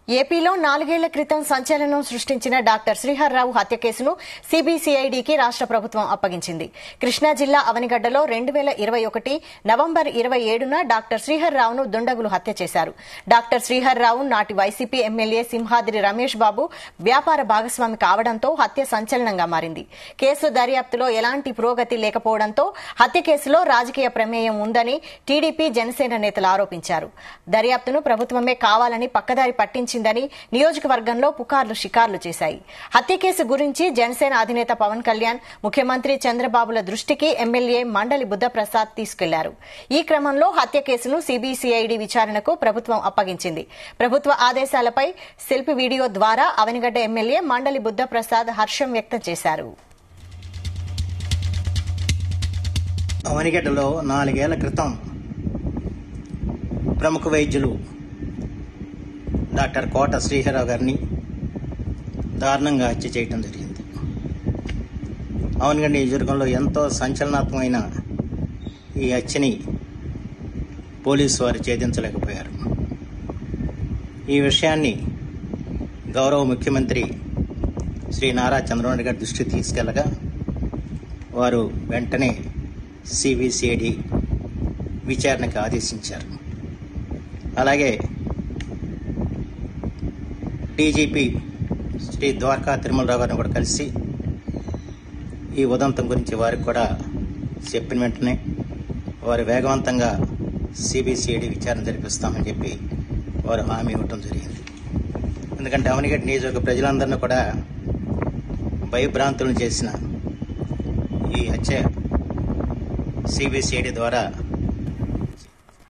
ఏపీలో 4 ఏళ్ల క్రితం సంచలనం సృష్టించిన డాక్టర్ శ్రీహర్రావు హత్య కేసును సీబీసీఐడీకి రాష్ట్ర ప్రభుత్వం అప్పగించింది. కృష్ణా జిల్లా అవనిగడ్డలో 2021 నవంబర్ 27న డాక్టర్ శ్రీహర్రావును దుండగులు హత్య చేశారు. డాక్టర్ శ్రీహర్రావు నాటి వైసీపీ ఎమ్మెల్యే సింహాద్రి రమేష్ బాబు వ్యాపార భాగస్వామి కావడంతో హత్య సంచలనంగా మారింది. కేసు దర్యాప్తులో ఎలాంటి పురోగతి లేకపోవడంతో హత్య కేసులో రాజకీయ ప్రమేయం ఉందని టీడీపీ జనసేన నేతలు ఆరోపించారు. దర్యాప్తును ప్రభుత్వమే కావాలని పక్కదారి పట్టించిందని నియోజకవర్గంలో పుకార్లు షికార్లు చేశాయి. హత్య కేసు గురించి జనసేన అధినేత పవన్ కళ్యాణ్, ముఖ్యమంత్రి చంద్రబాబుల దృష్టికి ఎమ్మెల్యే మండలి బుద్ధప్రసాద్ తీసుకెళ్లారు. ఈ క్రమంలో హత్య కేసును సీబీసీఐడీ విచారణకు ప్రభుత్వం అప్పగించింది. ప్రభుత్వ ఆదేశాలపై సెల్ఫీ వీడియో ద్వారా అవనిగడ్డ ఎమ్మెల్యే మండలి బుద్ధప్రసాద్ హర్షం వ్యక్తం చేశారు. అవనిగడ్డలో 4 ఏళ్ల క్రితం ప్రముఖ వైద్యులు డాక్టర్ కోట శ్రీహర్రావు గారిని దారుణంగా హత్య చేయడం జరిగింది. అవనిగడ్డ నియోజకవర్గంలో ఎంతో సంచలనాత్మకమైన ఈ హత్యని పోలీసు వారు ఛేదించలేకపోయారు. ఈ విషయాన్ని గౌరవ ముఖ్యమంత్రి శ్రీ నారా చంద్రబాబు నాయుడు గారి దృష్టికి తీసుకెళ్లగా వారు వెంటనే సిబిసిఐడి విచారణకు ఆదేశించారు. అలాగే డీజీపీ శ్రీ ద్వారకా తిరుమలరావు గారిని కూడా కలిసి ఈ ఉదంతం గురించి వారికి కూడా చెప్పిన వెంటనే వారు వేగవంతంగా సిబిసిఐడి విచారణ జరిపిస్తామని చెప్పి వారు హామీ ఇవ్వటం జరిగింది. ఎందుకంటే అవనిగడ్డ నియోజకవర్గ ప్రజలందరినీ కూడా భయభ్రాంతులను చేసిన ఈ హత్య సిబిసిఐడి ద్వారా